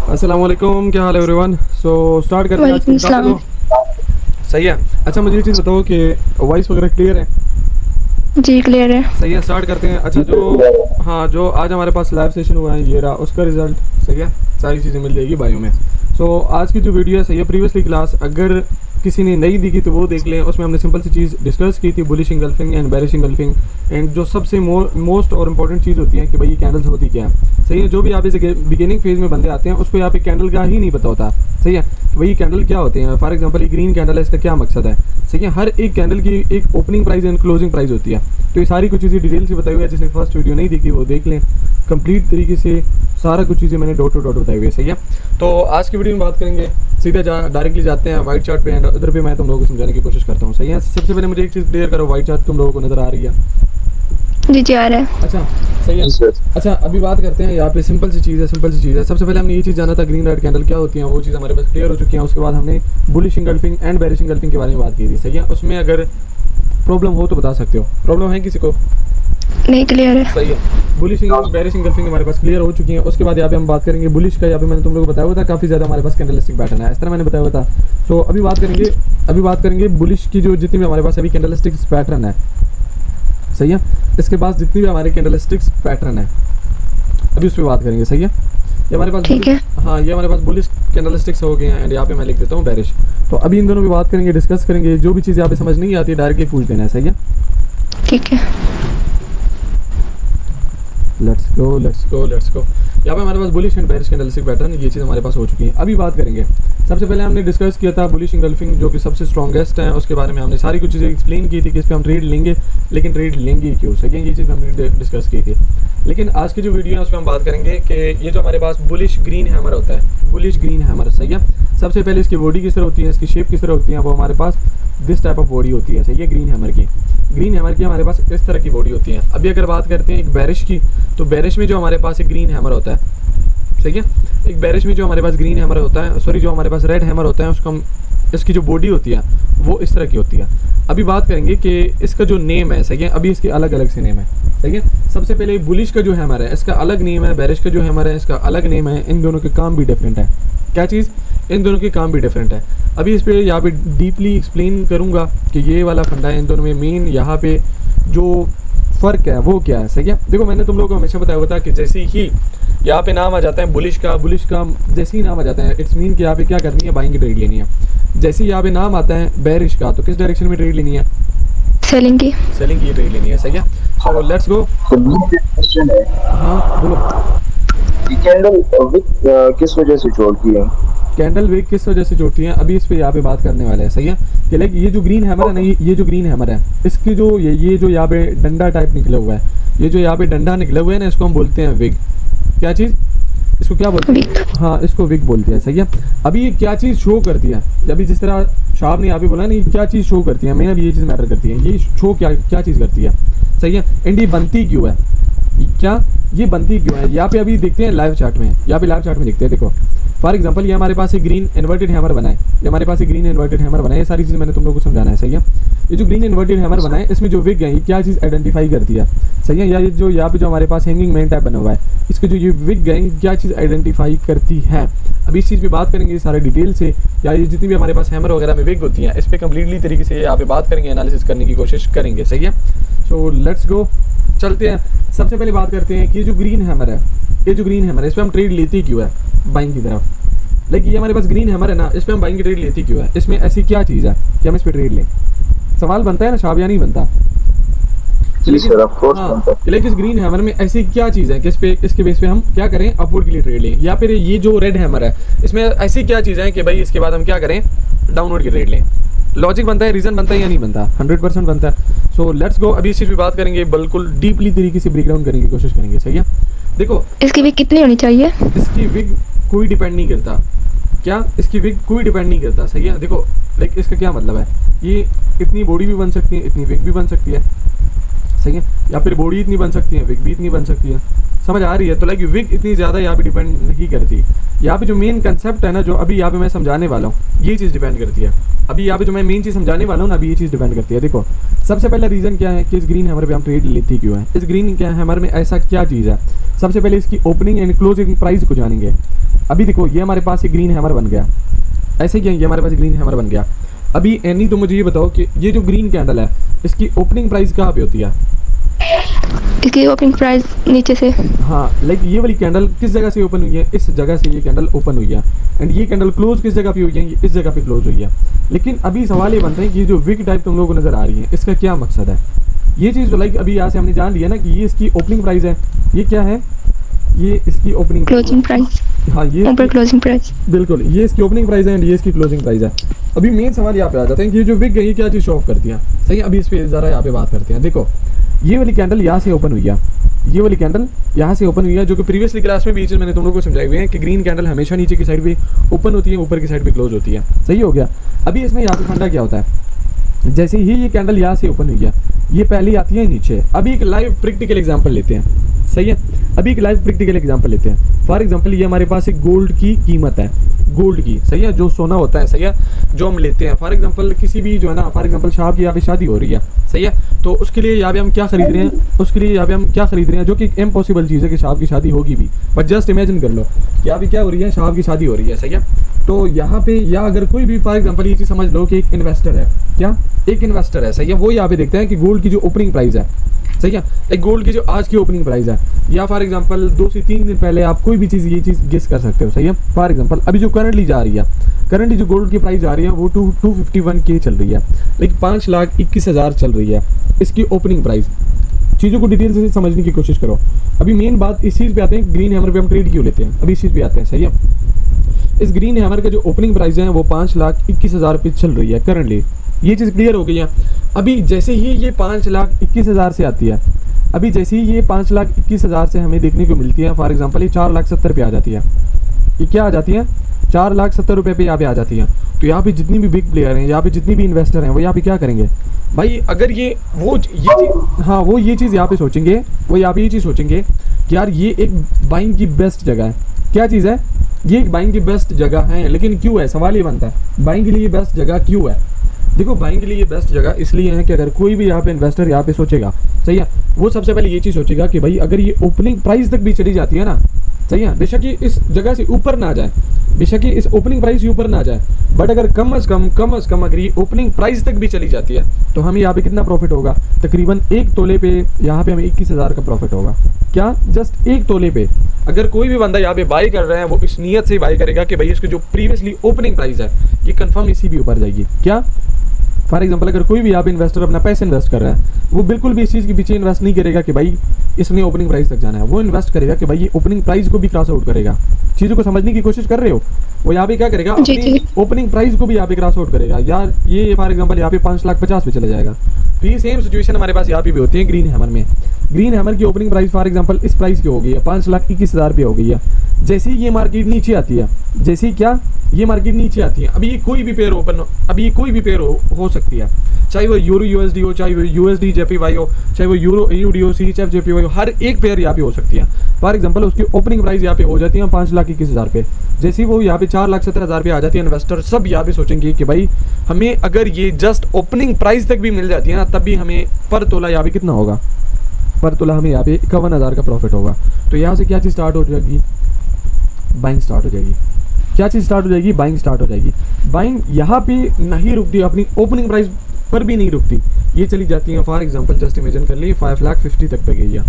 अस्सलाम वालेकुम, क्या हाल है एवरीवन। सो स्टार्ट करते हैं आज की वालेकुम क्लास को। सही है। अच्छा मुझे ये चीज़ बताओ कि वॉइस वगैरह क्लियर है। जी क्लियर है। सही है, स्टार्ट करते हैं। अच्छा जो आज हमारे पास लाइव सेशन हुआ है ये रहा उसका रिजल्ट। सही है, सारी चीज़ें मिल जाएगी बायो में। सो आज की जो वीडियो है, सही है, प्रीवियसली क्लास अगर किसी ने नहीं देखी तो वो देख लें। उसमें हमने सिंपल सी चीज़ डिस्कस की थी, bullish engulfing and bearish engulfing. And जो सबसे मोस्ट और इम्पोर्टेंट चीज़ होती है कि भाई ये कैंडल्स होती क्या है। सही है, जो भी आप इस बिगिनिंग फेज में बंदे आते हैं उसको यहाँ पे कैंडल का ही नहीं पता होता। सही है, कि भाई कैंडल क्या होते हैं। फॉर एग्जांपल ये ग्रीन कैंडल है, इसका क्या मकसद है। सही है, हर एक कैंडल की एक opening price and closing price होती है। तो ये सारी कुछ चीज़ें डिटेल से बताई हुई है। जिसने फर्स्ट वीडियो नहीं देखी वो देख लें, कंप्लीट तरीके से सारा कुछ चीज़ें मैंने डॉट टू डॉट बताई हुई है। सही है, तो आज की वीडियो में बात करेंगे, सीधे डायरेक्टली जाते हैं वाइट चार्ट पे एंड उधर पे मैं तुम लोगों को समझाने की कोशिश करता हूँ। सही है, सबसे पहले मुझे एक चीज़ क्लियर करो, वाइट चार्ट तुम लोगों को नज़र आ रही है? जी जी आ रहा है। अच्छा सही है। अच्छा अभी बात करते हैं यहाँ पे, सिंपल सी चीज़ है। सबसे पहले हमने ये चीज़ जाना था ग्रीन रेड कैंडल क्या होती है, वो चीज़ हमारे पास क्लियर हो चुकी है। उसके बाद हमने bullish engulfing and bearish engulfing के बारे में बात की थी। सही है, उसमें अगर प्रॉब्लम हो तो बता सकते हो। प्रॉब्लम है किसी को? नहीं क्लियर है। सही है, बुलिश बेरिश इंगल्फिंग हमारे पास क्लियर हो चुकी है। उसके बाद यहाँ पे हम बात करेंगे बुलिश का। यहाँ पे मैंने तुम लोगों को बताया हुआ था काफ़ी ज़्यादा हमारे पास कैंडलस्टिक पैटर्न है, इस तरह मैंने बताया हुआ था। सो अभी बात करेंगे बुलिश की, जो जितनी भी हमारे पास अभी कैंडलस्टिक पैटर्न है। सही है, इसके पास जितनी भी हमारे कैंडलस्टिक्स पैटर्न है अभी उस पर बात करेंगे। सही है, ये हमारे पास ठीक है। हाँ ये हमारे पास बुलिश कैंडलस्टिक्स हो गए हैं एंड यहाँ पे मैं लिख देता हूँ बेरिश। तो अभी इन दोनों की बात करेंगे, डिस्कस करेंगे। जो भी चीज़ यहाँ पे समझ नहीं आती है डायरेक्टली पूछ देना है। सही है, ठीक है। Let's go. यहाँ पे हमारे पास bullish and bearish candlestick pattern, ये चीज़ हमारे पास हो चुकी है। अभी बात करेंगे, सबसे पहले हमने डिस्कस किया था बुलिश इंगल्फिंग जो कि सबसे स्ट्रॉन्गेस्ट है। उसके बारे में हमने सारी कुछ चीज़ें एक्सप्लेन की थी कि इस पर हम ट्रेड लेंगे, लेकिन ट्रेड लेंगे क्यों। सही है, ये चीज़ हमने डिस्कस की थी। लेकिन आज की जो वीडियो है उसमें हम बात करेंगे कि ये जो हमारे पास बुलिश ग्रीन हैमर होता है, बुलिश ग्रीन हैमर। सही है, सबसे पहले इसकी बॉडी किस तरह होती है, इसकी शेप किस तरह होती है, वो हमारे पास दिस टाइप ऑफ बॉडी होती है। सही है, ग्रीन हैमर की हमारे पास इस तरह की बॉडी होती है। अभी अगर बात करते हैं एक बेरिश की, तो बेरिश में जो हमारे पास एक ग्रीन हैमर होता है। सही है, एक बेरिश में जो हमारे पास ग्रीन हैमर होता है, सॉरी जो हमारे पास रेड हैमर होता है, उसको हम इसकी जो बॉडी होती है वो इस तरह की होती है। अभी बात करेंगे कि इसका जो नेम है। सही है, अभी इसके अलग अलग से नेम है। सही है, सबसे पहले बुलिश का जो हैमर है इसका अलग नेम है, बेरिश का जो हैमर है इसका अलग नेम है। इन दोनों के काम भी डिफरेंट है। क्या चीज़? इन दोनों के काम भी डिफरेंट है। अभी इस पर यहाँ पे डीपली एक्सप्लेन करूँगा कि ये वाला फंडा है इन दोनों में। मेन यहाँ पे जो फ़र्क है वो क्या है। सही है, देखो मैंने तुम लोगों को हमेशा बताया हुआ था कि जैसे ही यहाँ पे नाम आ जाता है बुलिश का जैसे ही नाम आ जाता है इट्स मीन कि यहाँ पे क्या करनी है, बाइंग की ट्रेड लेनी है। जैसे ही यहाँ पे नाम आता है बेरिश का, तो किस डायरेक्शन में ट्रेड लेनी है? सेलिंग की ट्रेड लेनी है। सही है, सो लेट्स गो। क्वेश्चन है, हाँ बोलो। ये कैंडल विक किस वजह से जोड़ती है? कैंडल विक किस वजह से जोड़ती हैं, अभी इस पे यहाँ पे बात करने वाले हैं। सही है, कि लाइक ये जो ग्रीन हैमर है ना, ये जो ग्रीन हैमर है इसकी जो ये जो यहाँ पे डंडा टाइप निकला हुआ है, ये जो यहाँ पे डंडा निकला हुआ है ना, इसको हम बोलते हैं विग। क्या चीज़? इसको क्या बोलते हैं? हाँ, इसको विग बोलते हैं। सही है, अभी ये क्या चीज़ शो करती है? अभी जिस तरह शाह ने यहाँ पे बोला ना, ये क्या चीज़ शो करती है, मेन अभी ये चीज़ मैटर करती है। ये शो क्या चीज़ करती है। सही है, एंड ये बनती क्यों है, क्या ये बनती क्यों है? यहाँ पे अभी देखते हैं लाइव चार्ट में, यहाँ पे लाइव चार्ट में देखते हैं। देखो फॉर एग्जांपल ये हमारे पास एक ग्रीन इन्वर्टेड हैमर बना है, ये सारी चीज़ मैंने तुम लोगों को समझाना है। सही है, ये जो ग्रीन इन्वर्टेड हैमर बना है इसमें जो विग है ये क्या चीज़ आइडेंटिफाई करती है। सही है, या ये जो यहाँ पे जो हमारे पास हैंगिंग मैन टाइप बना हुआ है इसके जो ये विग है ये क्या चीज़ आइडेंटिफाई करती है। अभी इस चीज़ पे बात करेंगे सारे डिटेल से, या ये जितनी भी हमारे पास हैमर वगैरह में विग होती हैं इस पर कम्प्लीटली तरीके से यहाँ पे बात करेंगे, एनालिसिस करने की कोशिश करेंगे। सही है, सो लेट्स गो, चलते हैं। सबसे पहले बात करते हैं कि ये जो ग्रीन हैमर है इस पर हम ट्रेड लेती क्यों है बाइंग की तरफ। लेकिन ये हमारे पास ग्रीन हैमर है ना, इस पर हम बाइंग की ट्रेड लेती क्यों है, इसमें ऐसी क्या चीज़ है कि हम इस पर ट्रेड लें? सवाल बनता है ना, शाबिया नहीं बनता। लेकिन इस ग्रीन हैमर में ऐसी क्या चीज़ है कि इसके बेस पे हम क्या करें, अपवर्ड के लिए ट्रेड लें। या फिर ये जो रेड हैमर है इसमें ऐसी क्या चीज़ है कि भाई इसके बाद हम क्या करें, डाउनवर्ड की ट्रेड लें। लॉजिक बनता है, रीज़न बनता है या नहीं बनता? 100% बनता है। सो लेट्स गो, अभी इस चीज़ पे बात करेंगे, बिल्कुल डीपली तरीके से ब्रेक डाउन करने की कोशिश करेंगे। सही है, देखो इसकी विग कितनी होनी चाहिए? इसकी विग कोई डिपेंड नहीं करता। क्या? इसकी विग कोई डिपेंड नहीं करता। सही है, देखो लाइक इसका क्या मतलब है, ये इतनी बॉडी भी बन सकती है, इतनी विग भी बन सकती है। सही है, या फिर बॉडी इतनी बन सकती है, विग भी इतनी बन सकती है। समझ आ रही है? तो लाइक विग इतनी ज़्यादा यहाँ पे डिपेंड नहीं करती। यहाँ पे जो मेन कंसेप्ट है ना, जो अभी यहाँ पे मैं समझाने वाला हूँ, ये चीज़ डिपेंड करती है। अभी यहाँ पे जो मैं मेन चीज़ समझाने वाला हूँ ना, अभी ये चीज़ डिपेंड करती है। देखो, सबसे पहला रीज़न क्या है कि इस ग्रीन हैमर पे हम ट्रेड लेते क्यों हैं, इस ग्रीन क्या हैमर में ऐसा क्या चीज़ है। सबसे पहले इसकी ओपनिंग एंड क्लोजिंग प्राइस को जानेंगे। अभी देखो, ये हमारे पास एक ग्रीन हैमर बन गया, ऐसे क्या, ये हमारे पास ग्रीन हैमर बन गया। अभी एनी तो मुझे ये बताओ कि ये जो ग्रीन कैंडल है, इसकी ओपनिंग प्राइस कहाँ पे होती है? इसकी ओपनिंग प्राइस नीचे से। हाँ, लाइक ये वाली कैंडल किस जगह से ओपन हुई है? इस जगह से ये कैंडल ओपन हुई है। एंड ये कैंडल क्लोज किस जगह पे हुई है? ये इस जगह पे क्लोज हुई है। लेकिन अभी सवाल ये बनता है कि ये जो विग टाइप तुम लोगों को नजर आ रही है, इसका क्या मकसद है? ये चीज़ तो लाइक अभी यहाँ से हमने जान लिया ना कि ये इसकी ओपनिंग प्राइस है। ये क्या है? ये इसकी ओपनिंग क्लोजिंग प्राइस। हाँ, ये ऊपर क्लोजिंग प्राइस। बिल्कुल, ये इसकी ओपनिंग प्राइस है एंड ये इसकी क्लोजिंग प्राइस है। अभी मेन सवाल यहाँ पे आ जाता है कि ये जो विग है ये क्या चीज़ शो ऑफ करती है। सही है, अभी इस पे ज़रा यहाँ पे बात करते हैं। देखो, ये वाली कैंडल यहाँ से ओपन हुई है, ये वाली कैंडल यहाँ से ओपन हुई है, जो कि प्रीवियसली क्लास में भी ये चीज़ मैंने तुम लोगों को समझाई हुई है कि ग्रीन कैंडल हमेशा नीचे की साइड पे ओपन होती है, ऊपर की साइड पे क्लोज होती है। सही हो गया। अभी इसमें यहाँ पे फंडा क्या होता है, जैसे ही ये कैंडल यहाँ से ओपन हुई है, ये पहले आती है नीचे। अभी एक लाइव प्रैक्टिकल एग्जांपल लेते हैं। सही है, अभी एक लाइव प्रैक्टिकल एग्जांपल लेते हैं। फॉर एग्जांपल, ये हमारे पास एक गोल्ड की कीमत है, गोल्ड की। सही है, जो सोना होता है, सही है, जो हम लेते हैं। फॉर एग्जांपल, किसी भी जो है ना, फॉर एग्जांपल शाह की यहाँ पे शादी हो रही है, सही है, तो उसके लिए यहाँ पे हम क्या खरीद रहे हैं, उसके लिए यहाँ पे हम क्या खरीद रहे हैं, जो कि इम्पॉसिबल चीज़ है कि शाह की शादी होगी भी, बट जस्ट इमेजिन कर लो कि यहाँ पे क्या हो रही है, शाह की शादी हो रही है। सही है, तो यहाँ पे या अगर कोई भी फॉर एग्जांपल ये चीज़ समझ लो कि एक इन्वेस्टर है, क्या एक इन्वेस्टर है, सही है, वो यहाँ पे देखते हैं कि गोल्ड की जो ओपनिंग प्राइस है, सही है, एक गोल्ड की जो आज की ओपनिंग प्राइस है, या फॉर एग्जांपल 2 से 3 दिन पहले आप कोई भी चीज़ ये चीज़ गेस कर सकते हो। सही है, फॉर एग्जांपल अभी जो करंटली जा रही है, करंटली जो गोल्ड की प्राइस जा रही है वो 251K चल रही है, लेकिन 5,21,000 चल रही है इसकी ओपनिंग प्राइस। चीज़ों को डिटेल से समझने की कोशिश करो। अभी मेन बात इस चीज़ पे आते हैं, ग्रीन हैमर पे हम ट्रेड क्यों लेते हैं, अभी इस चीज़ पे आते हैं। सही है, इस ग्रीन हैमर का जो ओपनिंग प्राइस है वो 5,21,000 पे चल रही है करंटली। ये चीज़ क्लियर हो गई है। अभी जैसे ही ये 5,21,000 से आती है, अभी जैसे ही ये 5,21,000 से हमें देखने को मिलती है, फॉर एग्जांपल ये 4,70,000 पे आ जाती है। ये क्या आ जाती है? 4,70,000 रुपये पे यहाँ पे आ जाती है। तो यहाँ पे जितनी भी बिग प्लेयर हैं, यहाँ पे जितनी भी इन्वेस्टर हैं, वो यहाँ पे क्या करेंगे भाई, अगर ये हाँ, वो ये चीज़ यहाँ पे सोचेंगे, वो यहाँ पे ये चीज़ सोचेंगे कि यार ये एक बाइंग की बेस्ट जगह है। क्या चीज़ है? ये एक बाइंग की बेस्ट जगह है। लेकिन क्यों है? सवाल ये बनता है, बाइंग के लिए बेस्ट जगह क्यों है? देखो, बाइंग के लिए बेस्ट जगह इसलिए है कि अगर कोई भी यहाँ पे इन्वेस्टर यहाँ पे सोचेगा, सही है, वो सबसे पहले ये चीज़ सोचेगा कि भाई अगर ये ओपनिंग प्राइस तक भी चली जाती है ना, सही है, बेशक ये इस जगह से ऊपर ना जाए, बेशक ये इस ओपनिंग प्राइस से ऊपर ना जाए, बट अगर कम अज़ कम अगर ये ओपनिंग प्राइस तक भी चली जाती है तो हमें यहाँ पे कितना प्रॉफिट होगा? तकरीबन 1 तोले पे यहाँ पे हमें 21,000 का प्रॉफिट होगा। क्या? जस्ट 1 तोले पे। अगर कोई भी बंदा यहाँ पे बाई कर रहा है, वो इस नीयत से बाई करेगा कि भाई इसकी जो प्रीवियसली ओपनिंग प्राइस है ये कंफर्म इसी भी ऊपर जाएगी। क्या? फॉर एग्जांपल, अगर कोई भी यहाँ पे इन्वेस्टर अपना पैसा इन्वेस्ट कर रहा है, वो बिल्कुल भी इस चीज़ के पीछे इन्वेस्ट नहीं करेगा कि भाई इसने ओपनिंग प्राइस तक जाना है। वो इन्वेस्ट करेगा कि भाई ये ओपनिंग प्राइस को भी क्रॉस आउट करेगा। चीज़ों को समझने की कोशिश कर रहे हो? वो यहाँ पे क्या करेगा, अपनी ओपनिंग प्राइस को भी यहाँ पे क्रॉस आउट करेगा। यार ये फॉर एग्जांपल यहाँ पे 5,50,000 पे चला जाएगा। तो ये सेम सिचुएशन हमारे पास यहाँ पे भी होती है ग्रीन हैमर में। ग्रीन हैमर की ओपनिंग प्राइस फॉर एग्जांपल इस प्राइस की हो गई है, 5,21,000 पे हो गई है। जैसे ही ये मार्केट नीचे आती है, जैसे ही क्या ये मार्केट नीचे आती है, अभी ये कोई भी पेयर ओपन, अभी ये कोई भी पेयर हो सकती है, चाहे वो यूरो यूएसडी हो, चाहे वो यूएसडी जेपीवाई हो, चाहे वो यूरो यूडीओ सीएचएफ जेपीवाई हो, हर एक पेयर यहाँ पे हो सकती है। फॉर एग्जांपल उसकी ओपनिंग प्राइस यहाँ पे हो जाती है 5,21,000 पे। जैसे ही वो यहाँ पे 4,70,000 पे आ जाती है, इन्वेस्टर सब यहाँ पे सोचेंगे कि भाई हमें अगर ये जस्ट ओपनिंग प्राइस तक भी मिल जाती है ना, तब भी हमें पर तोला यहाँ पे कितना होगा? पर तोला हमें यहाँ पे 51,000 का प्रॉफिट होगा। तो यहाँ से क्या चीज़ स्टार्ट हो जाएगी? बाइंग स्टार्ट हो जाएगी। क्या चीज़ स्टार्ट हो जाएगी? बाइंग स्टार्ट हो जाएगी। बाइंग यहाँ पे नहीं रुकती, अपनी ओपनिंग प्राइस पर भी नहीं रुकती, ये चली जाती है। फॉर एग्जांपल जस्ट इमेजिन कर ली 5,50,000 तक पे गई है।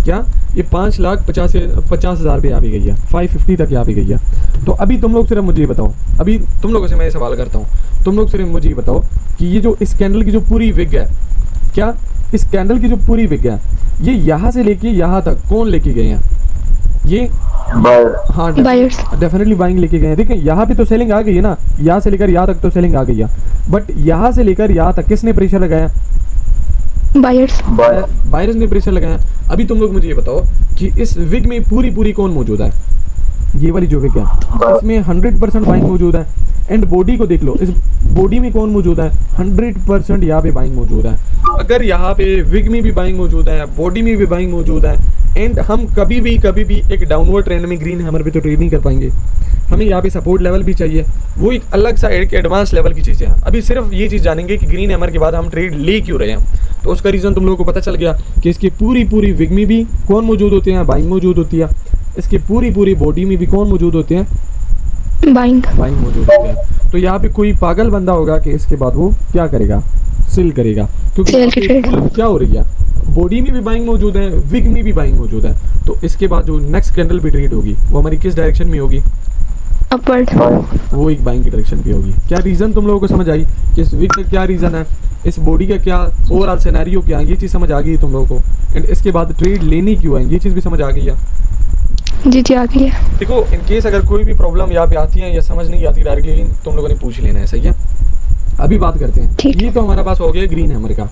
क्या? ये 5,50,000 पे आ भी गई है, 550 तक यहाँ पे गई है। तो अभी तुम लोग सिर्फ मुझे ये बताओ, अभी तुम लोगों से मैं ये सवाल करता हूँ, तुम लोग सिर्फ मुझे ये बताओ कि ये जो इस कैंडल की जो पूरी विग है, क्या इस कैंडल की जो पूरी विग है, ये यहाँ से लेके यहाँ तक कौन लेके गए हैं? ये हाँ, डेफिनेटली बाइंग लेके गए हैं। देखिए यहाँ पे तो सेलिंग आ गई है ना, यहाँ से लेकर यहाँ तक तो सेलिंग आ गई है, बट यहाँ से लेकर यहाँ तक किसने प्रेशर लगाया? बायर्स ने प्रेशर लगाया। अभी तुम लोग मुझे ये बताओ कि इस विग में पूरी कौन मौजूद है? ये वाली जो विग है, इसमें 100% बाइंग मौजूद है। एंड बॉडी को देख लो, इस बॉडी में कौन मौजूद है, 100% यहाँ पे बाइंग मौजूद है। अगर यहाँ पे विग में भी बाइंग मौजूद है, बॉडी में भी बाइंग मौजूद है, एंड हम कभी भी एक डाउनवर्ड ट्रेंड में ग्रीन हैमर पे तो ट्रेड नहीं कर पाएंगे। हमें यहाँ पे सपोर्ट लेवल भी चाहिए, वो एक अलग सा एक एडवांस लेवल की चीज़ें हैं। अभी सिर्फ ये चीज़ जानेंगे कि ग्रीन हैमर के बाद हम ट्रेड ले क्यों रहे हैं, तो उसका रीज़न तुम लोगों को पता चल गया कि इसकी पूरी विग में भी कौन मौजूद होते हैं, बाइंग मौजूद होती है। इसकी पूरी बॉडी में भी कौन मौजूद होते हैं, बाइंग मौजूद होते हैं। तो यहाँ पे कोई पागल बंदा होगा कि इसके बाद वो क्या करेगा, सेल करेगा, क्योंकि Sell की trade। क्या हो रही है, बॉडी में भी बाइंग मौजूद है, विग में भी बाइंग मौजूद है। तो इसके बाद जो नेक्स्ट कैंडल पे ट्रेड होगी वो हमारी किस डायरेक्शन में होगी, अपवर्ड। वो एक बाइंग की डायरेक्शन पे होगी। क्या रीज़न तुम लोगों को समझ आई कि इस विग का क्या रीज़न है, इस बॉडी का क्या ओवरऑल सिनेरियो क्या है, ये चीज़ समझ आ गई तुम लोगों को। एंड इसके बाद ट्रेड लेनी क्यों है, ये चीज़ भी समझ आ गई है। जी आ गई है। देखो इन केस अगर कोई भी प्रॉब्लम यहाँ पे आती है या समझ नहीं आती डायरेक्टली, तुम लोगों ने पूछ लेना है, सही है। अभी बात करते हैं, ठीक है। ये तो हमारे पास हो गया ग्रीन हैमर का।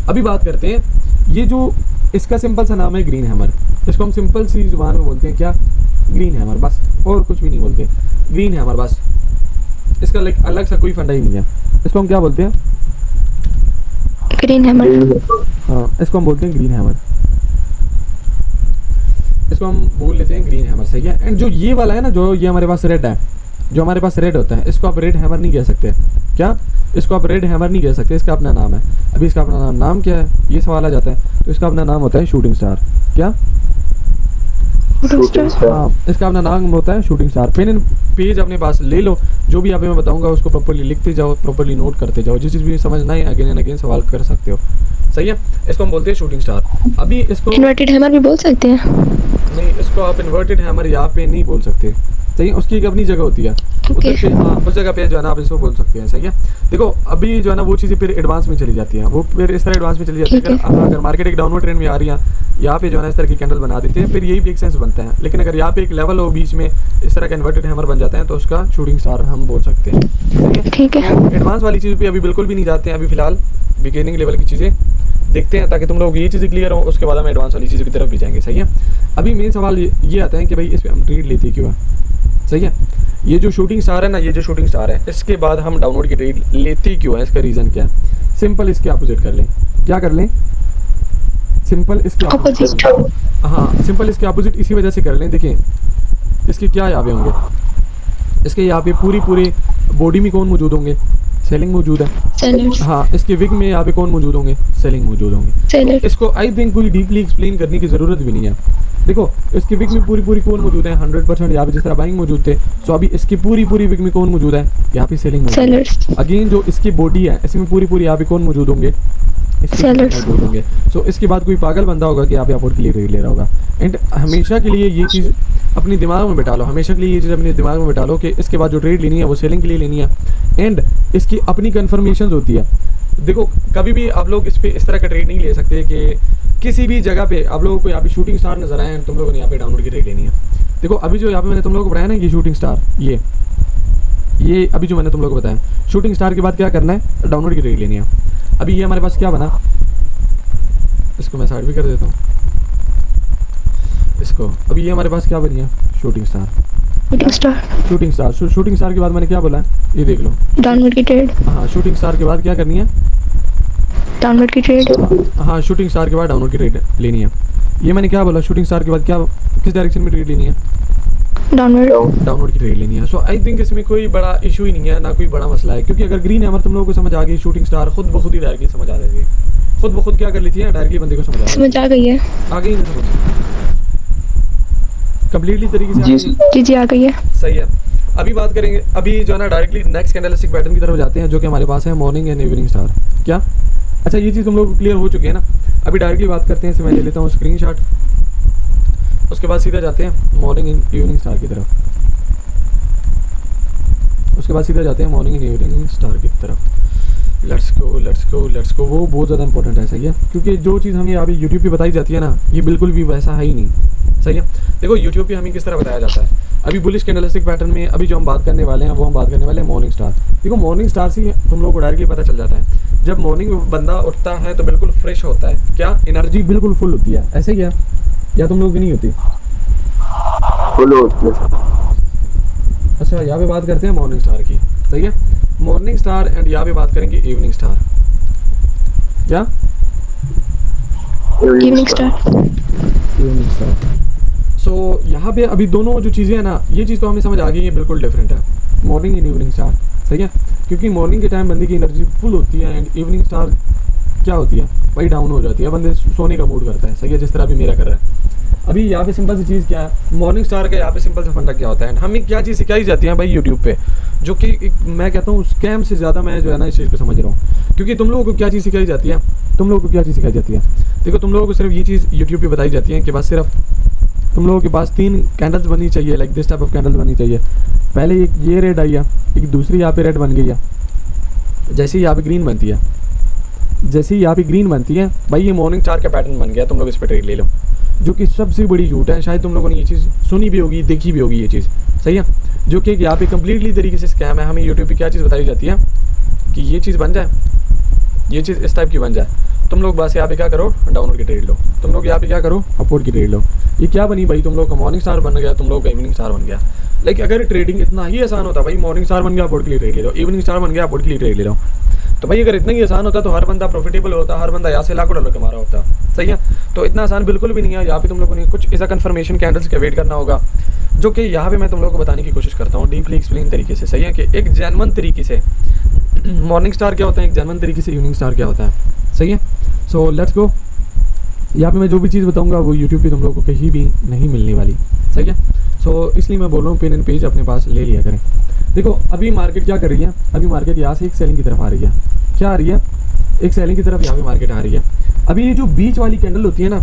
अभी बात करते हैं ये जो इसका सिंपल सा नाम है ग्रीन हैमर, इसको हम सिंपल सी जुबान में बोलते हैं क्या, ग्रीन हैमर, बस और कुछ भी नहीं बोलते, ग्रीन हैमर बस। इसका लाइक अलग सा कोई फंडा ही नहीं है। इसको हम क्या बोलते हैं, ग्रीन हैमर। हाँ इसको हम बोलते हैं ग्रीन हैमर, इसको हम बोल लेते हैं ग्रीन हैमर, सही है। एंड जो ये वाला है ना, जो ये हमारे पास रेड है, जो हमारे पास रेड होता है, इसको आप रेड हैमर नहीं कह सकते। क्या, इसको आप रेड हैमर नहीं कह सकते, इसका अपना नाम है। अभी इसका अपना नाम क्या है, ये सवाल आ जाता है। तो इसका अपना नाम होता है शूटिंग स्टार। क्या, शूटिंग स्टार। हाँ इसका अपना नाम होता है shooting star. Pen and page अपने पास ले लो, जो भी यहाँ पे मैं बताऊंगा उसको प्रॉपर्ली लिखते जाओ, प्रॉपर्ली नोट करते जाओ। जिस चीज़ भी समझ ना आए अगेन एंड अगेन सवाल कर सकते हो, सही है। इसको हम बोलते हैं शूटिंग स्टार। अभी इसको इन्वर्टेड हैमर भी बोल सकते हैं। नहीं, इसको आप इन्वर्टेड हैमर यहाँ पे नहीं बोल सकते, सही है। उसकी एक अपनी जगह होती है, उधर पे, हाँ उस जगह पे जो है ना आप इसको बोल सकते हैं, सही है। देखो अभी जो है ना वो चीज़ें फिर एडवांस में चली जाती हैं, वो फिर इस तरह एडवांस में चली जाती है। अगर मार्केट एक डाउनवर्ड ट्रेंड में आ रही है, यहाँ पे जो है ना इस तरह की कैंडल बना देते हैं, फिर यही भी एक सेंस बनता है। लेकिन अगर यहाँ पे एक लेवल हो बीच में, इस तरह का इन्वर्टेड हैमर बन जाता है, तो उसका शूटिंग स्टार हम बोल सकते हैं, ठीक है। एडवांस वाली चीज़ पे अभी बिल्कुल भी नहीं जाते हैं। अभी फिलहाल बिगिनिंग लेवल की चीज़ें देखते हैं, ताकि तुम लोग ये चीज़ें क्लियर हो, उसके बाद हम एडवांस वाली चीज़ों की तरफ भी जाएंगे, सही है। अभी मेन सवाल ये आता है कि भाई इस पर हम ट्रेड लेते क्यों है, सही है। ये जो शूटिंग स्टार है ना, ये जो शूटिंग स्टार है, इसके बाद हम डाउनवर्ड की ट्रेड लेते क्यों है, इसका रीज़न क्या है। सिंपल इसके अपोजिट कर लें, क्या कर लें, सिंपल इसके ऑपोजिट। हाँ सिंपल इसके अपोजिट इसी वजह से कर लें। देखिए इसके क्या यहाँ पे होंगे, इसके यहाँ पे पूरी बॉडी में कौन मौजूद होंगे, सेलिंग मौजूद है। सेलर्स। हाँ इसके विग में यहाँ पे कौन मौजूद होंगे, सेलिंग मौजूद होंगे। सेलर। इसको आई थिंक कोई डीपली एक्सप्लेन करने की ज़रूरत भी नहीं है। देखो इसकी विग में पूरी कौन मौजूद है, 100% यहाँ पे जिस तरह बाइंग मौजूद थे, सो अभी इसकी पूरी विग में कौन मौजूद है, यहाँ पे सेलिंग मौजूद है। सेलर्स। अगेन जो इसकी बॉडी है, इसमें पूरी यहाँ पे कौन मौजूद होंगे, Sellers। मौजूद होंगे। सो इसके बाद कोई पागल बंदा होगा कि यहाँ पे अपोर्ट के लिए ट्रेड ले रहा होगा। एंड हमेशा के लिए ये चीज़ अपने दिमाग में बिठा लो, हमेशा के लिए ये चीज़ अपने दिमाग में बिठा लो कि इसके बाद जो ट्रेड लेनी है वो सेलिंग के लिए लेनी है। एंड इसकी अपनी कन्फर्मेशन होती है। देखो कभी भी आप लोग इस पे इस तरह का ट्रेड नहीं ले सकते कि किसी भी जगह पे आप लोगों को यहाँ पे शूटिंग स्टार नजर आए, तुम लोगों ने यहाँ पे डाउनलोड की ट्रेड लेनी है। देखो अभी जो यहाँ पे मैंने तुम लोगों को बताया ना, ये शूटिंग स्टार, ये अभी जो मैंने तुम लोगों को बताया, शूटिंग स्टार के बाद क्या करना है, डाउनलोड की ट्रेड लेनी है। अभी ये हमारे पास क्या बना, इसको मैं साइड भी कर देता हूँ इसको। अभी ये हमारे पास क्या बनी है, शूटिंग स्टार। शूटिंग स्टार के बाद मैंने क्या बोला है, ये देख लो, डाउनवर्ड की ट्रेड। हाँ शूटिंग स्टार के बाद क्या करनी है, डाउनवर्ड की ट्रेड। हाँ शूटिंग स्टार के बाद डाउनवर्ड की ट्रेड लेनी है। ये मैंने क्या बोला, शूटिंग स्टार के बाद क्या, किस डायरेक्शन में ट्रेड लेनी है, डाउनवर्ड की ट्रेड लेनी है। सो आई थिंक इसमें कोई बड़ा इशू ही नहीं है, ना कोई बड़ा मसला है, क्योंकि अगर ग्रीन हैमर तुम लोगों को समझ आ गई, शूटिंग स्टार खुद ब खुद ही डायरेक्टली समझ आ जाएगी, खुद ब खुद क्या कर लेती है, डायरेक्टली बंदे को समझ आ गई है। आ गई नहीं समझ, कंप्लीटली तरीके से आ गई? जी आ गई है। सही है। अभी बात करेंगे, अभी जो है ना डायरेक्टली नेक्स्ट कैंडलस्टिक पैटर्न की तरफ जाते हैं, जो कि हमारे पास है मॉर्निंग एंड इवनिंग स्टार। क्या, अच्छा ये चीज़ तुम लोग क्लियर हो चुकी है ना। अभी डायरेक्टली बात करते हैं, मैं ले लेता हूँ स्क्रीनशॉट, उसके बाद सीधा जाते हैं मॉर्निंग एंड इवनिंग स्टार की तरफ, उसके बाद सीधा जाते हैं मॉर्निंग एंड इवनिंग स्टार की तरफ। Let's go. वो बहुत ज़्यादा इंपॉर्टेंट है, सही है, क्योंकि जो चीज़ हमें अभी यूट्यूब पे बताई जाती है ना, ये बिल्कुल भी वैसा है ही नहीं, सही है। देखो यूट्यूब पे हमें किस तरह बताया जाता है। अभी बुलिश कैंडलस्टिक पैटर्न में अभी जो हम बात करने वाले हैं, वो हम बात करने वाले हैं मॉर्निंग स्टार। देखो मॉर्निंग स्टार से तुम लोग को डायरेक्टली पता चल जाता है, जब मॉर्निंग में बंदा उठता है तो बिल्कुल फ्रेश होता है, क्या एनर्जी बिल्कुल फुल होती है, ऐसे ही है या तुम लोग की नहीं होती? फुल होती है। अच्छा यहाँ पे बात करते हैं मॉर्निंग स्टार की, सही है, मॉर्निंग स्टार एंड यहाँ पे बात करेंगे इवनिंग स्टार। क्या evening star. Evening star. So यहाँ पे अभी दोनों जो चीज़ें हैं ना, ये चीज़ तो हमें समझ आ गई है, बिल्कुल डिफरेंट है मॉर्निंग एंड इवनिंग स्टार। सही है, क्योंकि मॉर्निंग के टाइम बंदे की एनर्जी फुल होती है एंड इवनिंग स्टार क्या होती है भाई, डाउन हो जाती है, बंदे सोने का मूड करता है। सही है, जिस तरह अभी मेरा कर रहा है। अभी यहाँ पे सिंपल सी चीज़ क्या है, मॉर्निंग स्टार का यहाँ पे सिंपल सा फंडा क्या होता है, हमें क्या चीज़ सिखाई जाती है भाई यूट्यूब पे, जो कि मैं कहता हूँ स्कैम से ज़्यादा मैं जो है ना इस चीज़ को समझ रहा हूँ। क्योंकि तुम लोगों को क्या चीज़ सिखाई जाती है, तुम लोगों को क्या चीज़ सिखाई जाती है, देखो तुम लोगों को सिर्फ ये चीज़ यूट्यूब पे बताई जाती है कि बस सिर्फ तुम लोगों के पास 3 कैंडल्स बननी चाहिए, like this type of candles बननी चाहिए। पहले एक ये रेड आई है, एक दूसरी यहाँ पे रेड बन गई है, जैसे ही यहाँ पे ग्रीन बनती है, जैसे ही यहाँ पे ग्रीन बनती है भाई ये मॉर्निंग स्टार का पैटर्न बन गया, तुम लोग इस पर ट्रेड ले लो, जो कि सबसे बड़ी झूठ है। शायद तुम लोगों ने ये चीज़ सुनी भी होगी, देखी भी होगी ये चीज़। सही है, जो कि यहाँ पे कम्प्लीटली तरीके से स्कैम है। हमें यूट्यूब पे क्या चीज़ बताई जाती है कि ये चीज़ बन जाए, ये चीज़ इस टाइप की बन जाए, तुम लोग बस यहाँ पे क्या करो, डाउनलोड की ट्रेड लो, तुम लोग यहाँ पे क्या करो, अपवर्ड की ट्रेड लो। ये क्या बनी भाई, तुम लोग का मॉर्निंग स्टार बन गया, तुम लोग का इवनिंग स्टार बन गया। लेकिन अगर ट्रेडिंग इतना ही आसान होता भाई, मॉर्निंग स्टार बन गया अपवर्ड के लिए ट्रेड ले लो, इवनिंग स्टार बन गया अपवर्ड के लिए ट्रेड ले लो, तो भाई अगर इतना ही आसान होता तो हर बंदा प्रॉफिटेबल होता, हर बंदा यहाँ से लाखों डॉलर कमा रहा होता। सही है, तो इतना आसान बिल्कुल भी नहीं है। यहाँ पे तुम लोगों ने कुछ ऐसा कन्फर्मेशन कैंडल्स का वेट करना होगा, जो कि यहाँ पे मैं तुम लोगों को बताने की कोशिश करता हूँ डीपली एक्सप्लेन तरीके से। सही है, कि एक जेन्युइन तरीके से मॉर्निंग स्टार क्या होता है, एक जेन्युइन तरीके से इवनिंग स्टार क्या होता है। सही है, सो लेट्स गो। यहाँ पे मैं जो भी चीज़ बताऊँगा वो यूट्यूब पे तुम लोगों को कहीं भी नहीं मिलने वाली। सही है, सो इसलिए मैं बोल रहा हूँ पेन एंड पेज अपने पास ले लिया करें। देखो अभी मार्केट क्या कर रही है, अभी मार्केट यहाँ से एक सेलिंग की तरफ आ रही है, क्या आ रही है, एक सेलिंग की तरफ यहाँ पे मार्केट आ रही है। अभी ये जो बीच वाली कैंडल होती है ना,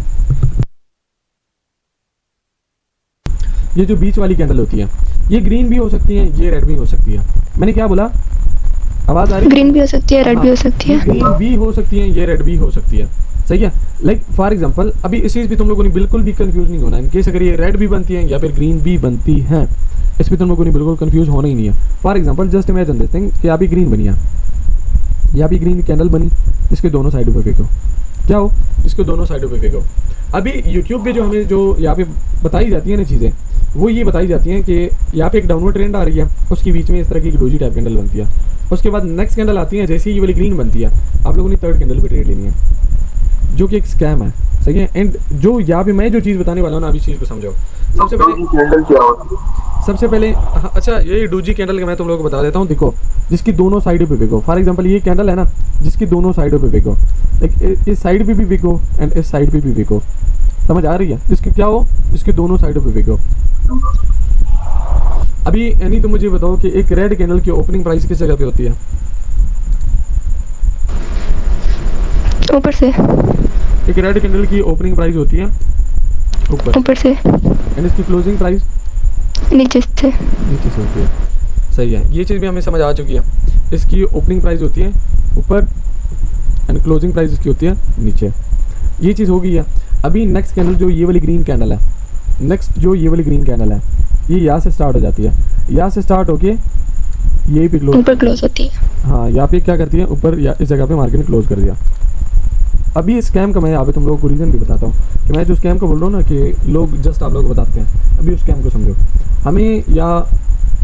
ये जो बीच वाली कैंडल होती है, ये ग्रीन भी हो सकती है, ये रेड भी हो सकती है। मैंने क्या बोला, आवाज़ आ रही है? ग्रीन भी हो सकती है, रेड भी हो सकती है। ग्रीन भी हो सकती है, ये रेड भी हो सकती है। सही है, लाइक फॉर एग्जांपल अभी इस चीज़ भी तुम लोगों ने बिल्कुल भी कंफ्यूज नहीं होना, इनकेस अगर ये रेड भी बनती है या फिर ग्रीन भी बनती है, इस पर तुम लोगों ने बिल्कुल कंफ्यूज होना ही नहीं है। For example just imagine this thing कि यहाँ भी ग्रीन बनी है, यहाँ भी ग्रीन कैंडल बनी, इसके दोनों साइडों पे फेंको, क्या हो, इसके दोनों साइडों पे फेंको। अभी यूट्यूब पे जो हमें जो यहाँ पे बताई जाती है ना चीज़ें, वो ये बताई जाती हैं कि यहाँ पे एक डाउनवर्ड ट्रेंड आ रही है, उसके बीच में इस तरह की डोजी टाइप कैंडल बनती है, उसके बाद नेक्स्ट कैंडल आती है, जैसे ही ये वाली ग्रीन बनती है आप लोगों ने थर्ड कैंडल पे ट्रेड लेनी है, जो कि एक स्कैम है। सही है, एंड जो यहाँ पे मैं जो चीज़ बताने वाला हूँ ना, अभी चीज़ को समझो। सबसे पहले कैंडल क्या होती है? सबसे पहले हाँ, अच्छा ये डोजी कैंडल का मैं तुम लोगों को बता देता हूँ। देखो जिसकी दोनों साइडों पे बिको, फॉर एग्जांपल ये कैंडल है ना, जिसकी दोनों साइडों पे बिको, लाइक इस साइड पे भी बिको एंड इस साइड पे भी बिको, समझ आ रही है? जिसकी क्या हो, जिसकी दोनों साइडों पे बिको। अभी यानी तुम मुझे बताओ कि एक रेड कैंडल की ओपनिंग प्राइस किस जगह पे होती है? ऊपर से। एक रेड कैंडल की ओपनिंग प्राइस होती है ऊपर से, एंड इसकी क्लोजिंग प्राइस नीचे से होती है। सही है, ये चीज़ भी हमें समझ आ चुकी है। इसकी ओपनिंग प्राइस होती है ऊपर एंड क्लोजिंग प्राइस इसकी होती है नीचे, ये चीज़ हो गई है। अभी नेक्स्ट कैंडल जो ये वाली ग्रीन कैंडल है, नेक्स्ट जो ये वाली ग्रीन कैंडल है, ये यहाँ से स्टार्ट हो जाती है, यहाँ से स्टार्ट होके यही पे ऊपर क्लोज होती है। हाँ, यहाँ पे क्या करती है, ऊपर इस जगह पे मार्केट ने क्लोज कर दिया। अभी इस स्कैम का मैं यहाँ पे तुम लोगों को रीज़न भी बताता हूँ कि मैं जो स्कैम को बोल रहा हूँ ना कि लोग जस्ट आप लोग को बताते हैं। अभी उस स्कैम को समझो। हमें या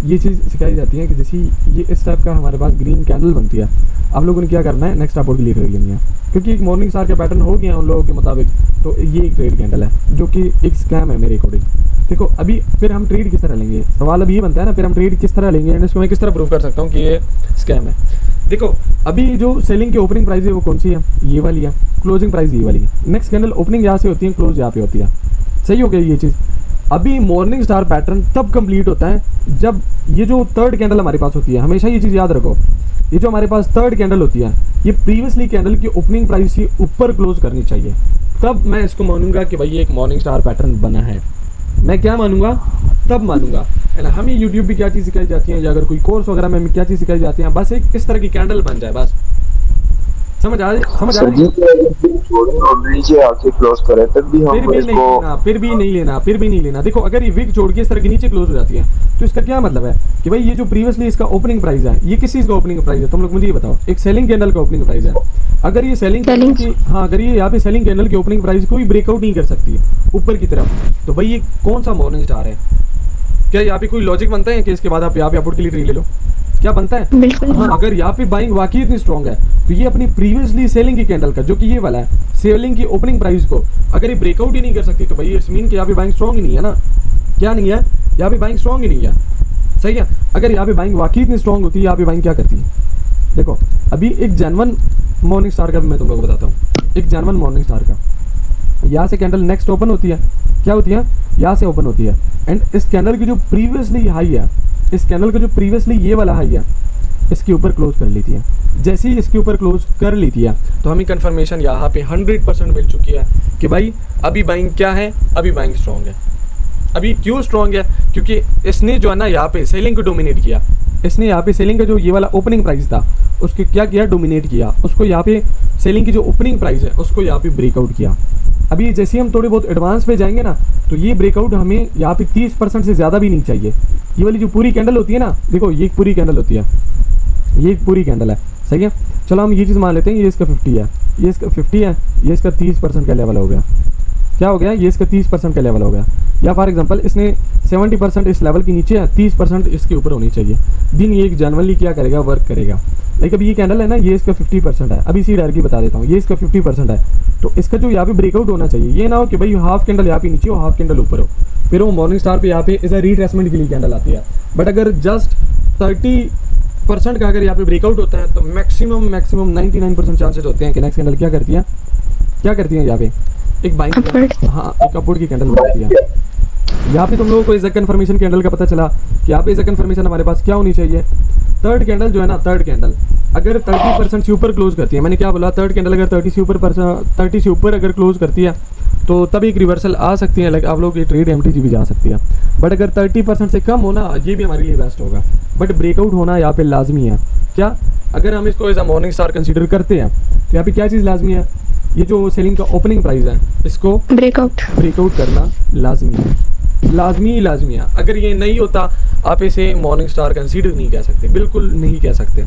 ये चीज़ सिखाई जाती है कि जैसे ये इस टाइप का हमारे पास ग्रीन कैंडल बनती है, आप लोगों ने क्या करना है, नेक्स्ट अपवर्ड के लिए ट्रेड लेनी है, क्योंकि एक मॉर्निंग स्टार का पैटर्न हो गया उन लोगों के मुताबिक, तो ये एक ट्रेड कैंडल है जो कि एक स्कैम है मेरे अकॉर्डिंग। देखो अभी फिर हम ट्रेड किस तरह लेंगे, सवाल अब ये बनता है ना, फिर हम ट्रेड किस तरह लेंगे एंड इसको मैं किस तरह प्रूव कर सकता हूँ कि ये स्कैम है। देखो अभी जो सेलिंग की ओपनिंग प्राइस है वो कौन सी है, ये वाली है, क्लोजिंग प्राइस ये वाली है। नेक्स्ट कैंडल ओपनिंग यहाँ से होती है, क्लोज यहाँ पे होती है। सही हो गया ये चीज़। अभी मॉर्निंग स्टार पैटर्न तब कंप्लीट होता है जब ये जो थर्ड कैंडल हमारे पास होती है, हमेशा ये चीज़ याद रखो, ये जो हमारे पास थर्ड कैंडल होती है ये प्रीवियसली कैंडल की ओपनिंग प्राइस से ऊपर क्लोज करनी चाहिए, तब मैं इसको मानूंगा कि भाई ये एक मॉर्निंग स्टार पैटर्न बना है। मैं क्या मानूंगा, तब मानूंगा। हमें यूट्यूब भी क्या चीज़ सिखाई जाती है, या अगर कोई कोर्स वगैरह में क्या चीज़ सिखाई जाती है, बस एक इस तरह की कैंडल बन जाए, बस समझ आ रही और नीचे आके क्लोज करे तब भी हम फिर भी नहीं लेना। देखो अगर ये विग छोड़ के इस तरह के नीचे क्लोज हो जाती है तो इसका क्या मतलब है कि भाई ये जो प्रीवियसली इसका ओपनिंग प्राइस है, ये किस चीज़ का ओपनिंग प्राइस है, तुम लोग मुझे ये बताओ। एक सेलिंग कैंडल का ओपनिंग प्राइस है। अगर ये सेलिंग कैंडल की, हाँ अगर ये यहाँ पे सेलिंग कैंडल की ओपनिंग प्राइस कोई ब्रेकआउट नहीं कर सकती है ऊपर की तरफ, तो भाई ये कौन सा मॉर्निंग स्टार है? क्या यहाँ पे कोई लॉजिक बनता है कि इसके बाद आप यहाँ पे अपवर्ड के लिए ट्रेड ले लो? क्या बनता है? बिल्कुल। हाँ, अगर यहाँ पे बाइंग वाकई इतनी स्ट्रॉन्ग है तो ये अपनी प्रीवियसली सेलिंग की कैंडल का, जो कि ये वाला है, सेलिंग की ओपनिंग प्राइस को अगर ये ब्रेकआउट ही नहीं कर सकती तो भाई इट्स मीन कि यहाँ पे बाइंग स्ट्रॉन्ग ही नहीं है ना। क्या नहीं है? यहाँ पे बाइंग स्ट्रॉन्ग ही नहीं है, सही है। अगर यहाँ पे बाइंग वाकई इतनी स्ट्रॉन्ग होती है, यहाँ पे बाइंग क्या करती है? देखो अभी एक जेन्युइन मॉर्निंग स्टार का भी मैं तुम लोग को बताता हूँ। एक जेन्युइन मॉर्निंग स्टार का यहाँ से कैंडल नेक्स्ट ओपन होती है, क्या होती है? यहाँ से ओपन होती है, एंड इस कैंडल की जो प्रीवियसली हाई है, इस कैंडल का जो प्रीवियसली ये वाला हाई है, इसके ऊपर क्लोज कर लेती है। जैसे ही इसके ऊपर क्लोज कर लेती है तो हमें कंफर्मेशन यहाँ पे 100% मिल चुकी है कि भाई अभी बाइंग क्या है? अभी बाइंग स्ट्रॉन्ग है। अभी क्यों स्ट्रॉन्ग है? क्योंकि इसने जो है ना यहाँ पे सेलिंग को डोमिनेट किया। इसने यहाँ पे सेलिंग का जो ये वाला ओपनिंग प्राइस था उसको क्या किया? डोमिनेट किया। उसको यहाँ पे सेलिंग की जो ओपनिंग प्राइस है उसको यहाँ पे ब्रेकआउट किया। अभी जैसे ही हम थोड़े बहुत एडवांस पे जाएंगे ना तो ये ब्रेकआउट हमें यहाँ पे 30% से ज़्यादा भी नहीं चाहिए। ये वाली जो पूरी कैंडल होती है ना, देखो ये एक पूरी कैंडल होती है, ये एक पूरी कैंडल है, सही है। चलो हम ये चीज़ मान लेते हैं, ये इसका 50 है, ये इसका 50 है, ये इसका 30% का लेवल हो गया। क्या हो गया? ये इसका 30% का लेवल हो गया। या फॉर एग्जांपल इसने 70% इस लेवल के नीचे है, 30% इसके ऊपर होनी चाहिए। दिन ये एक जनरली क्या करेगा? वर्क करेगा। लाइक अभी ये कैंडल है ना, ये इसका 50% है। अभी इसी डायरेक्टली बता देता हूँ, ये इसका 50% है, तो इसका जो यहाँ पे ब्रेकआउट होना चाहिए, ये ना हो कि भाई हाफ कैंडल यहाँ पे नीचे हो, हाफ कैंडल ऊपर हो, फिर वो मॉर्निंग स्टार पे यहाँ पे इस रीट्रेसमेंट के लिए कैंडल आती है। बट अगर जस्ट 30% का अगर यहाँ पे ब्रेकआउट होता है तो मैक्सिमम 99% चांसेस होते हैं कि नेक्स्ट कैंडल क्या करती है? क्या करती है? यहाँ पे एक बाइंग, हाँ एक अपवर्ड की कैंडल बनती है। यहाँ पे तुम लोगों को इस कंफर्मेशन कैंडल का पता चला कि यहाँ पे इस कंफर्मेशन हमारे पास क्या होनी चाहिए? थर्ड कैंडल जो है ना, थर्ड कैंडल अगर 30% से ऊपर क्लोज करती है, मैंने क्या बोला? थर्ड कैंडल अगर 30 से ऊपर अगर क्लोज करती है तो तब एक रिवर्सल आ सकती है। लाइक आप लोग ये ट्रेड MTG भी जा सकती है। बट अगर 30% से कम होना, ये भी हमारे लिए बेस्ट होगा। बट ब्रेकआउट होना यहाँ पे लाजमी है। क्या? अगर हम इसको as a morning star consider करते हैं तो यहाँ पे क्या चीज़ लाजमी है? ये जो सेलिंग का ओपनिंग प्राइस है इसको ब्रेकआउट करना लाजमी है, लाजमी है। अगर ये नहीं होता आप इसे मॉर्निंग स्टार कंसीडर नहीं कह सकते, बिल्कुल नहीं कह सकते।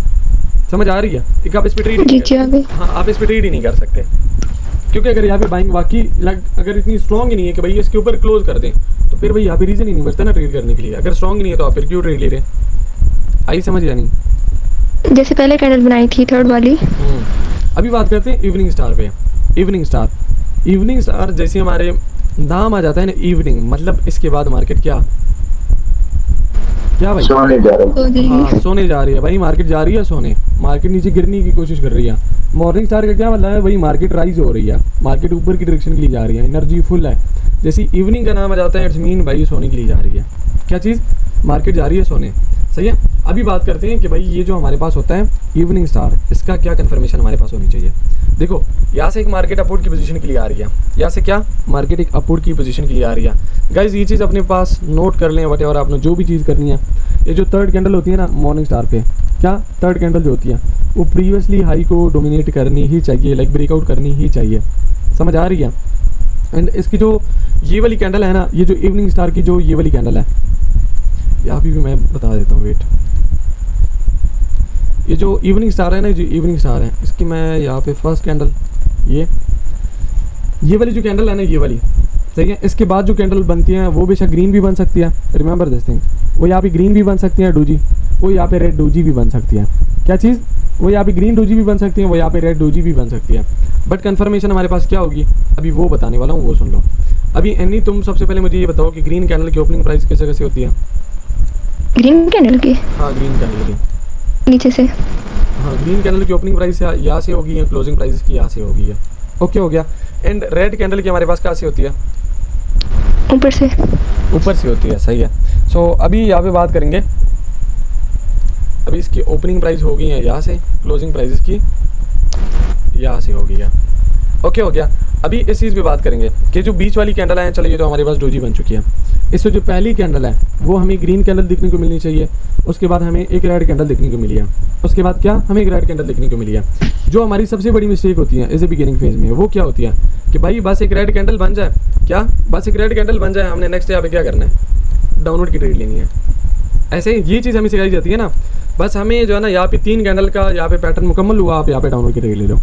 समझ आ रही है? एक आप इस पे ट्रेड हाँ, आप इस पे ट्रेड ही नहीं कर सकते, क्योंकि अगर यहाँ पे बाइंग वाकई अगर इतनी स्ट्रॉन्ग ही नहीं है कि भाई इसके ऊपर क्लोज कर दें तो फिर भाई यहाँ पे रीज़न ही नहीं बचता ना ट्रेड करने के लिए। अगर स्ट्रॉन्ग ही नहीं है तो आप फिर क्यों ट्रेड ले रहे हैं? आई समझ या नहीं? जैसे पहले कैंडल बनाई थी थर्ड वाली। अभी बात करते हैं इवनिंग स्टार पे। इवनिंग स्टार जैसे हमारे नाम आ जाता है ना इवनिंग, मतलब इसके बाद मार्केट क्या भाई? सोने जा रहा है। हाँ, सोने जा रही है भाई, मार्केट जा रही है सोने। मार्केट नीचे गिरने की कोशिश कर रही है। मॉर्निंग स्टार का क्या मतलब है भाई? मार्केट राइज हो रही है, मार्केट ऊपर की डायरेक्शन के लिए जा रही है, एनर्जी फुल है। जैसे इवनिंग का नाम आ जाता है इट्स मीन भाई सोने के लिए जा रही है। क्या चीज़? मार्केट जा रही है सोने, सही है। अभी बात करते हैं कि भाई ये जो हमारे पास होता है इवनिंग स्टार, इसका क्या कन्फर्मेशन हमारे पास होनी चाहिए? देखो यहाँ से एक मार्केट अपवर्ड की पोजीशन के लिए आ रही है, यहाँ से क्या मार्केट एक अपवर्ड की पोजीशन के लिए आ रही है। गाइज ये चीज़ अपने पास नोट कर लें, वट एवर आपने जो भी चीज़ करनी है। ये जो थर्ड कैंडल होती है ना मॉर्निंग स्टार पे, क्या थर्ड कैंडल जो होती है वो प्रीवियसली हाई को डोमिनेट करनी ही चाहिए, लाइक ब्रेकआउट करनी ही चाहिए। समझ आ रही है? एंड इसकी जो ये वाली कैंडल है ना, ये जो इवनिंग स्टार की जो ये वाली कैंडल है, यहाँ भी मैं बता देता हूँ, वेट। ये जो इवनिंग स्टार है ना, जो इवनिंग स्टार है, इसकी मैं यहाँ पे फर्स्ट कैंडल ये वाली जो कैंडल है ना, ये वाली, सही है। इसके बाद जो कैंडल बनती हैं वो बेशक ग्रीन भी बन सकती है, रिमेंबर दिस थिंग। वो यहाँ पे ग्रीन भी बन सकती है डोजी, वो यहाँ पे रेड डोजी भी बन सकती है। क्या चीज़? वो यहाँ पे ग्रीन डोजी भी बन सकती है, वो यहाँ पे रेड डोजी भी बन सकती है। बट कन्फर्मेशन हमारे पास क्या होगी अभी वो बताने वाला हूँ, वो सुन लो। अभी एनी तुम सबसे पहले मुझे ये बताओ कि ग्रीन कैंडल की ओपनिंग प्राइस कैसे कैसे होती है? ग्रीन कैंडल की? हाँ, ग्रीन कैंडल की नीचे से। हाँ, ग्रीन कैंडल की ओपनिंग प्राइस यहाँ से होगी या क्लोजिंग प्राइस की यहाँ से होगी है। ओके हो गया। एंड रेड कैंडल की हमारे पास कहाँ से होती है? ऊपर से होती है, सही है। सो अभी यहाँ पे बात करेंगे, अभी इसकी ओपनिंग प्राइस होगी है यहाँ से, क्लोजिंग प्राइस इसकी यहाँ से होगी है। ओके हो गया। अभी इस चीज़ पे बात करेंगे कि जो बीच वाली कैंडल है, चलो ये तो हमारे पास डोजी बन चुकी है। इससे जो पहली कैंडल है वो हमें ग्रीन कैंडल दिखने को मिलनी चाहिए, उसके बाद हमें एक रेड कैंडल देखने को मिली है, उसके बाद क्या हमें एक रेड कैंडल देखने को मिली है। जो हमारी सबसे बड़ी मिस्टेक होती है इस बिगिनिंग फेज में वो क्या होती है कि भाई बस एक रेड कैंडल बन जाए, क्या बस एक रेड कैंडल बन जाए, हमने नेक्स्ट यहाँ पे क्या करना है? डाउनवर्ड की ट्रेड लेनी है। ऐसे ये चीज़ हमें सिखाई जाती है ना, बस हमें जो है ना यहाँ पे 3 कैंडल का यहाँ पे पैटर्न मुकम्मल हुआ, आप यहाँ पे डाउनवर्ड की ट्रेड ले लो,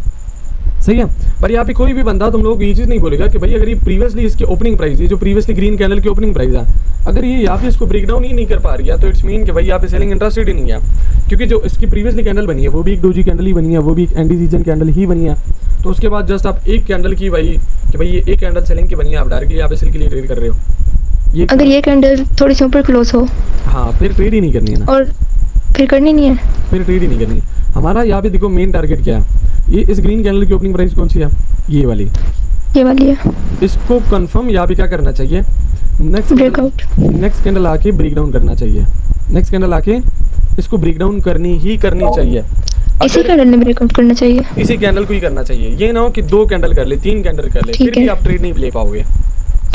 सही है। पर यहाँ पे कोई भी बंदा तुम लोग ये चीज़ नहीं बोलेगा कि भाई अगर ये प्रीवियसली इसकी ओपनिंग प्राइस, ये जो प्रीवियसली ग्रीन कैंडल की ओपनिंग प्राइस है, अगर ये यहाँ पे इसको ब्रेक डाउन ही नहीं कर पा रही है तो इट्स मीन कि भाई यहाँ पे सेलिंग इंटरेस्टेड ही नहीं है, क्योंकि जो इसकी प्रीवियसली कैंडल बनी है वो भी एक डोजी कैंडल ही बनी है, वो भी एक एंटी सीजन कैंडल ही बनी है। तो उसके बाद जस्ट आप एक कैंडल की भाई कि भाई ये एक कैंडल सेलिंग की बनी है, आप डायरेक्टली यहाँ पे सेल के लिए ट्रेड कर रहे हो। ये अगर ये कैंडल थोड़ी सी ऊपर क्लोज हो हाँ, फिर ट्रेड ही नहीं करनी है ना, और फिर करनी नहीं है। फिर ट्रेड ही नहीं करनी। हमारा यहाँ पे देखो मेन टारगेट क्या है, ये इस ग्रीन कैंडल की ओपनिंग प्राइस कौन सी है, ये वाली है। इसको कंफर्म यहाँ पे क्या करना चाहिए, ब्रेकआउट, नेक्स्ट कैंडल आके ब्रेक डाउन करना चाहिए, नेक्स्ट कैंडल आके इसको ब्रेक डाउन करनी चाहिए। इसी कैंडल ने ब्रेकआउट करना चाहिए, इसी कैंडल को ही करना चाहिए। ये ना हो कि 2 कैंडल कर ले, 3 कैंडल कर ले, फिर भी आप ट्रेड नहीं ले पाओगे।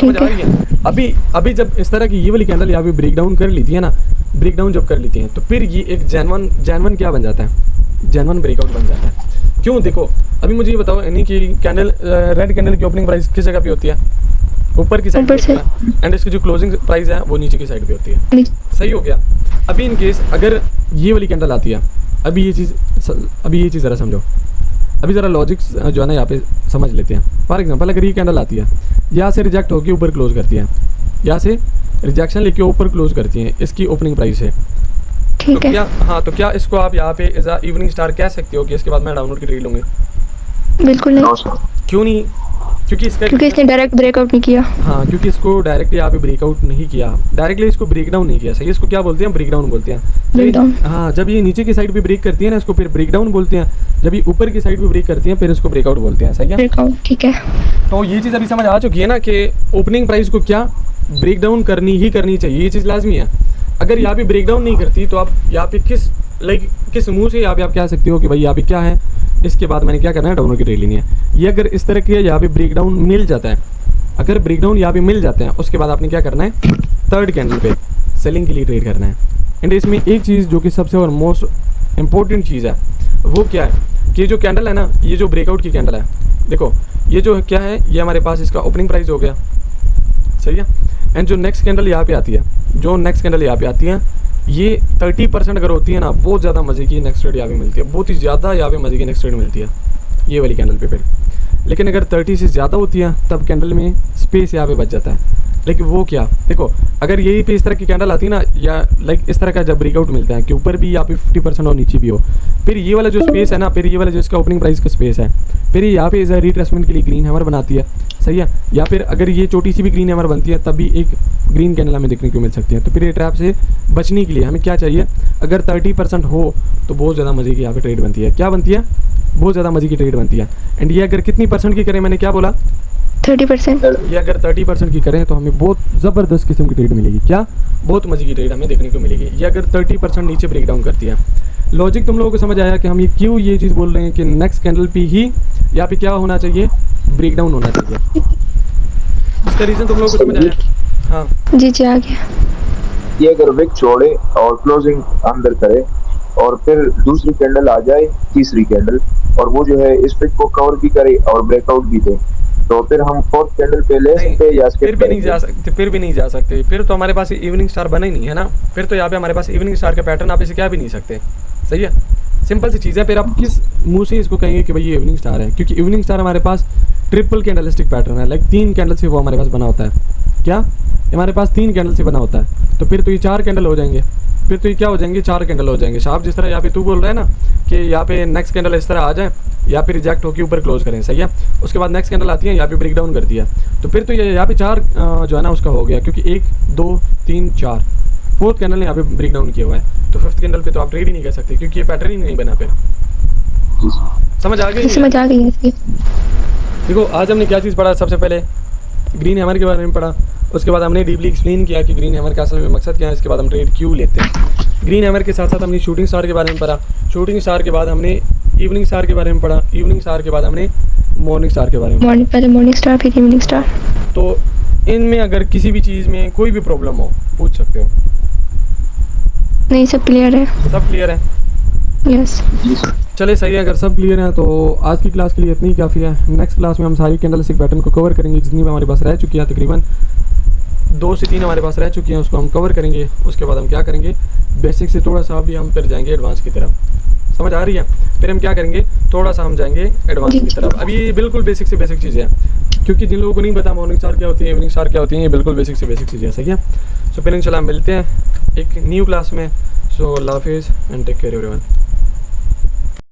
समझ आ रही है? अभी जब इस तरह की ये वाली कैंडल यहाँ पे ब्रेक डाउन कर लेती है ना, ब्रेक डाउन जब कर लेती है तो फिर ये एक जेन्युइन क्या बन जाता है, जेन्युइन ब्रेकआउट बन जाता है। क्यों? देखो अभी मुझे ये बताओ, यानी कि कैंडल रेड कैंडल की ओपनिंग प्राइस किस जगह पे होती है, ऊपर की साइड पे होती है, एंड इसकी जो क्लोजिंग प्राइस है वो नीचे की साइड पे होती है। सही हो गया। अभी इन केस अगर ये वाली कैंडल आती है, अभी ये चीज़ ज़रा समझो, अभी ज़रा लॉजिक जो है ना यहाँ पे समझ लेते हैं। फॉर एग्जांपल अगर ये कैंडल आती है, यहाँ से रिजेक्ट होकर ऊपर क्लोज करती है, यहाँ से रिजेक्शन लेके ऊपर क्लोज करती हैं इसकी ओपनिंग प्राइस है, तो क्या तो क्या इसको आप यहाँ पे एज अ इवनिंग स्टार कह सकते हो कि इसके बाद मैं डाउनलोड की ट्रेड लूँगी? बिल्कुल नहीं। क्यों नहीं? क्योंकि इसने डायरेक्ट ब्रेकआउट नहीं किया। हाँ, क्योंकि इसको डायरेक्टली यहाँ पे ब्रेकआउट नहीं किया, डायरेक्टली इसको ब्रेक डाउन नहीं किया। सही, इसको क्या बोलते हैं, ब्रेक डाउन बोलते हैं। Break down. हाँ, जब ये नीचे की साइड पे ब्रेक करती है ना, इसको फिर ब्रेक डाउन बोलते हैं। जब ये ऊपर की साइड पे ब्रेक करती है फिर इसको ब्रेकआउट बोलते हैं। सही है, ब्रेकआउट। ठीक है, तो ये चीज़ अभी समझ आ चुकी है ना कि ओपनिंग प्राइस को क्या ब्रेक डाउन करनी ही करनी चाहिए, ये चीज़ लाजमी है। अगर यहाँ पे ब्रेक डाउन नहीं करती तो आप यहाँ पे किस मुंह से यहाँ पे आप कह सकते हो कि भाई यहाँ पे क्या है, इसके बाद मैंने क्या करना है, डाउनलोड की ट्रेड लेनी है। ये अगर इस तरह की यहाँ पे ब्रेक डाउन मिल जाता है, अगर ब्रेक डाउन यहाँ पे मिल जाते हैं, उसके बाद आपने क्या करना है, थर्ड कैंडल पे सेलिंग के लिए ट्रेड करना है। एंड इसमें एक चीज़ जो कि सबसे और मोस्ट इम्पोर्टेंट चीज़ है वो क्या है कि जो कैंडल है ना, ये जो ब्रेकआउट की कैंडल है, देखो ये जो क्या है, ये हमारे पास इसका ओपनिंग प्राइस हो गया। सही है। एंड जो नेक्स्ट कैंडल यहाँ पे आती है, ये 30% अगर होती है ना, बहुत ज़्यादा मज़े की नेक्स्ट ट्रेड यहाँ पे मिलती है, बहुत ही ज़्यादा यहाँ पे मज़े की नेक्स्ट ट्रेड मिलती है ये वाली कैंडल पे। फिर लेकिन अगर 30 से ज़्यादा होती है तब कैंडल में स्पेस यहाँ पे बच जाता है। लेकिन वो क्या, देखो अगर यही पे इस तरह की कैंडल आती है ना, या इस तरह का जब ब्रेकआउट मिलता है कि ऊपर भी यहाँ पे 50% और नीचे भी हो, फिर ये वाला जो स्पेस है ना, फिर ये वाला जो इसका ओपनिंग प्राइस का स्पेस है, फिर यहाँ पे इधर रिट्रेसमेंट के लिए ग्रीन हैमर बनाती है। सही है। या फिर अगर ये छोटी सी भी ग्रीन हैमर बनती है तब भी एक ग्रीन कैंडल हमें देखने को मिल सकती है। तो फिर ये ट्रैप से बचने के लिए हमें क्या चाहिए, अगर 30% हो तो बहुत ज़्यादा मज़े की यहाँ पे ट्रेड बनती है। क्या बनती है? बहुत ज़्यादा मज़े की ट्रेड बनती है। एंड ये अगर कितनी परसेंट की करें, मैंने क्या बोला, 30%। ये अगर 30% की करें तो हमें बहुत ज़बरदस्त किस्म की ट्रेड मिलेगी। क्या? बहुत मज़े की ट्रेड हमें देखने को मिलेगी। ये अगर 30% नीचे ब्रेक डाउन करती है। लॉजिक तुम लोगों को समझ आया कि हम ये क्यों ये चीज़ बोल रहे हैं कि नेक्स्ट कैंडल पे ही यहाँ पे क्या होना चाहिए, ब्रेक डाउन होना चाहिए। इसका रीज़न तुम लोगों को समझ आया? हाँ जी आ गया। ये अगर विक छोड़े और क्लोजिंग अंदर करे और फिर दूसरी कैंडल आ जाए, तीसरी कैंडल, और वो जो है इस विक को कवर भी करे और ब्रेकआउट भी दे, तो फिर हम फोर्थ कैंडल पे ले सकते हैं या फिर भी नहीं जा सकते। फिर तो हमारे पास इवनिंग स्टार बना ही नहीं है ना। फिर तो यहाँ पे हमारे पास इवनिंग स्टार का पैटर्न आप इसे क्या भी नहीं सकते। सही है, सिंपल सी चीज़ है। फिर आप किस मुंह से इसको कहेंगे कि भाई ये इवनिंग स्टार है, क्योंकि इवनिंग स्टार हमारे पास ट्रिपल कैंडलिस्टिक पैटर्न है। 3 कैंडल से वो हमारे पास बना होता है। क्या? हमारे पास 3 कैंडल से बना होता है। तो फिर तो ये 4 कैंडल हो जाएंगे, फिर तो ये क्या हो जाएंगे, 4 कैंडल हो जाएंगे। शाप जिस तरह यहाँ पे तू बोल रहा है ना कि यहाँ पे नेक्स्ट कैंडल इस तरह आ जाए, यहाँ पे रिजेक्ट होकर ऊपर क्लोज करें। सही है। उसके बाद नेक्स्ट कैंडल आती है, यहाँ पे ब्रेक डाउन करती है, तो फिर तो ये यहाँ पे 4 जो है ना उसका हो गया, क्योंकि 1 2 3 4 फोर्थ कैंडल ने यहाँ पे ब्रेक डाउन किया हुआ है। तो फिफ्थ कैंडल पे तो आप ट्रेड ही नहीं कर सकते, क्योंकि ये पैटर्न ही नहीं बना। फिर समझ आ गई? समझ आ गई इसकी। देखो आज हमने क्या चीज़ पढ़ा, सबसे पहले ग्रीन हैमर के बारे में पढ़ा, उसके बाद हमने डीपली एक्सप्लेन किया कि ग्रीन हैमर का असल में मकसद क्या है, इसके बाद हम ट्रेड क्यों लेते हैं। ग्रीन हैमर के साथ साथ हमने शूटिंग स्टार के बारे में पढ़ा, शूटिंग स्टार के बाद हमने इवनिंग स्टार के बारे में पढ़ा, इवनिंग स्टार के बाद हमने मॉर्निंग स्टार के बारे में। पहले मॉर्निंग स्टार फिर इवनिंग स्टार। तो इनमें अगर किसी भी चीज़ में कोई भी प्रॉब्लम हो पूछ सकते हो। नहीं, सब क्लियर है। सब क्लियर है? यस। चले सही है। अगर सब क्लियर है तो आज की क्लास के लिए इतनी ही काफ़ी है। नेक्स्ट क्लास में हम सारी कैंडलस्टिक पैटर्न को कवर करेंगे, जितनी भी हमारे पास रह चुकी है, तकरीबन 2 से 3 हमारे पास रह चुकी हैं, उसको हम कवर करेंगे। उसके बाद हम क्या करेंगे, बेसिक से थोड़ा सा भी हम फिर जाएंगे एडवांस की तरफ। समझ आ रही है? फिर हम क्या करेंगे, थोड़ा सा हम जाएंगे एडवांस की तरफ। अभी बिल्कुल बेसिक से बेसिक चीज़ें हैं। क्योंकि जिन लोगों को नहीं पता मॉर्निंग स्टार क्या होती है, इवनिंग स्टार क्या होती है, ये बिल्कुल बेसिक से बेसिक चीज़ है, सही है। सो फिर इंशाल्लाह मिलते हैं एक न्यू क्लास में। सो अल्लाह हाफिज़ एंड टेक केयर एवरीवन।